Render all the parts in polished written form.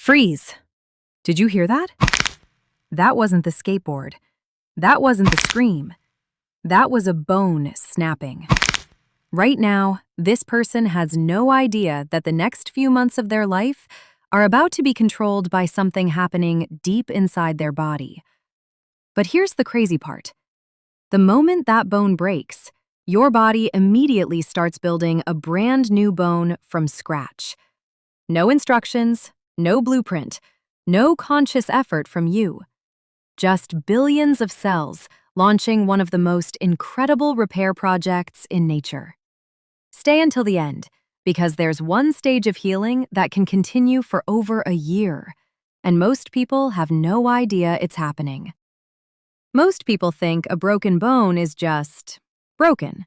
Freeze! Did you hear that? That wasn't the skateboard. That wasn't the scream. That was a bone snapping. Right now, this person has no idea that the next few months of their life are about to be controlled by something happening deep inside their body. But here's the crazy part. The moment that bone breaks, your body immediately starts building a brand new bone from scratch. No instructions, no blueprint, no conscious effort from you. Just billions of cells launching one of the most incredible repair projects in nature. Stay until the end, because there's one stage of healing that can continue for over a year, and most people have no idea it's happening. Most people think a broken bone is just broken,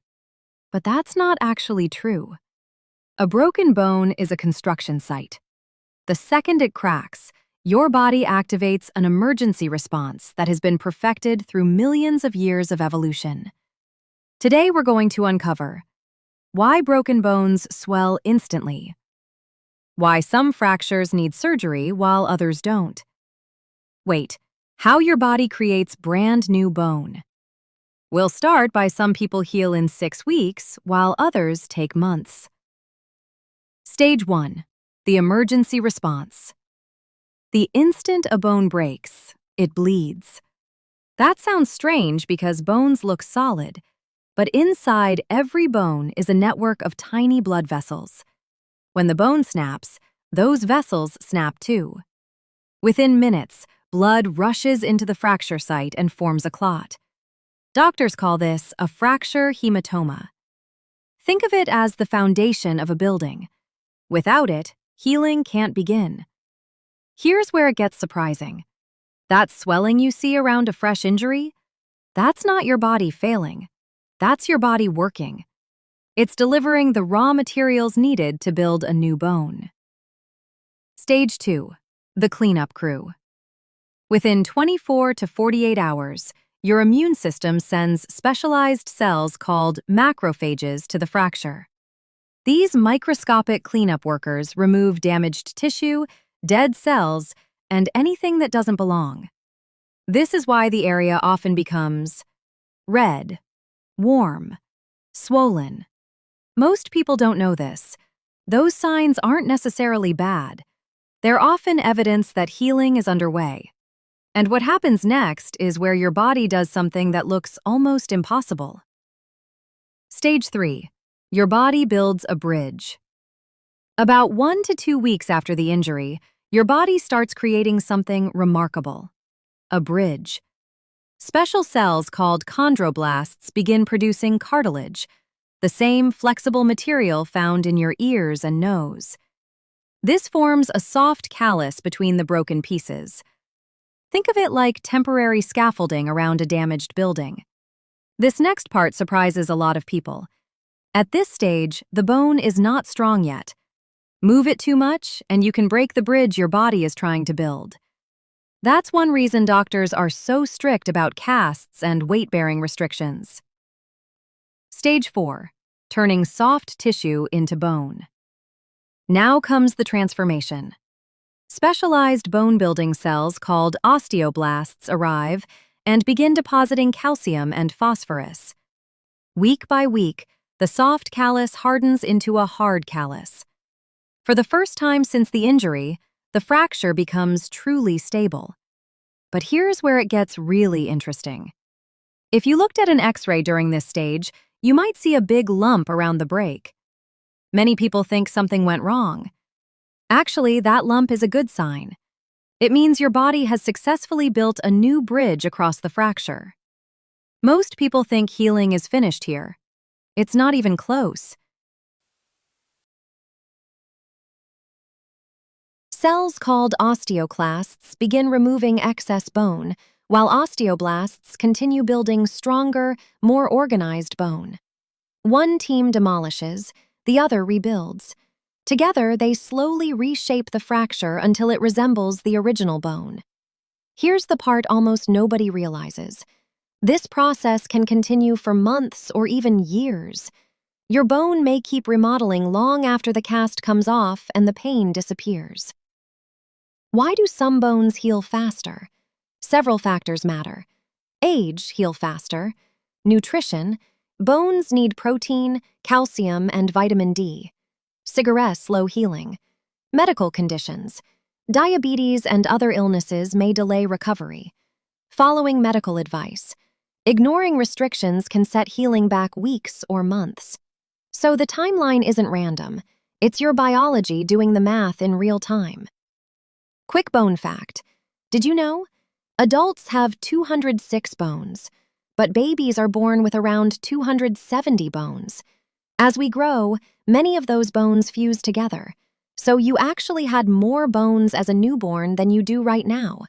but that's not actually true. A broken bone is a construction site. The second it cracks, your body activates an emergency response that has been perfected through millions of years of evolution. Today we're going to uncover why broken bones swell instantly, why some fractures need surgery while others don't. Wait, how your body creates brand new bone. We'll start by some people heal in 6 weeks while others take months. Stage 1. The emergency response. The instant a bone breaks, it bleeds. That sounds strange because bones look solid, but inside every bone is a network of tiny blood vessels. When the bone snaps, those vessels snap too. Within minutes, blood rushes into the fracture site and forms a clot. Doctors call this a fracture hematoma. Think of it as the foundation of a building. Without it, healing can't begin. Here's where it gets surprising. That swelling you see around a fresh injury, that's not your body failing. That's your body working. It's delivering the raw materials needed to build a new bone. Stage 2. The cleanup crew. Within 24 to 48 hours, your immune system sends specialized cells called macrophages to the fracture. These microscopic cleanup workers remove damaged tissue, dead cells, and anything that doesn't belong. This is why the area often becomes red, warm, swollen. Most people don't know this. Those signs aren't necessarily bad. They're often evidence that healing is underway. And what happens next is where your body does something that looks almost impossible. Stage 3. Your body builds a bridge. About 1 to 2 weeks after the injury, your body starts creating something remarkable. A bridge. Special cells called chondroblasts begin producing cartilage, the same flexible material found in your ears and nose. This forms a soft callus between the broken pieces. Think of it like temporary scaffolding around a damaged building. This next part surprises a lot of people. At this stage, the bone is not strong yet. Move it too much, and you can break the bridge your body is trying to build. That's one reason doctors are so strict about casts and weight-bearing restrictions. Stage 4. Turning soft tissue into bone. Now comes the transformation. Specialized bone-building cells called osteoblasts arrive and begin depositing calcium and phosphorus. Week by week, the soft callus hardens into a hard callus. For the first time since the injury, the fracture becomes truly stable. But here's where it gets really interesting. If you looked at an X-ray during this stage, you might see a big lump around the break. Many people think something went wrong. Actually, that lump is a good sign. It means your body has successfully built a new bridge across the fracture. Most people think healing is finished here. It's not even close. Cells called osteoclasts begin removing excess bone, while osteoblasts continue building stronger, more organized bone. One team demolishes, the other rebuilds. Together, they slowly reshape the fracture until it resembles the original bone. Here's the part almost nobody realizes. This process can continue for months or even years. Your bone may keep remodeling long after the cast comes off and the pain disappears. Why do some bones heal faster? Several factors matter. Age heal faster. Nutrition. Bones need protein, calcium, and vitamin D. Cigarettes slow healing. Medical conditions. Diabetes and other illnesses may delay recovery. Following medical advice. Ignoring restrictions can set healing back weeks or months. So the timeline isn't random. It's your biology doing the math in real time. Quick bone fact. Did you know? Adults have 206 bones, but babies are born with around 270 bones. As we grow, many of those bones fuse together. So you actually had more bones as a newborn than you do right now.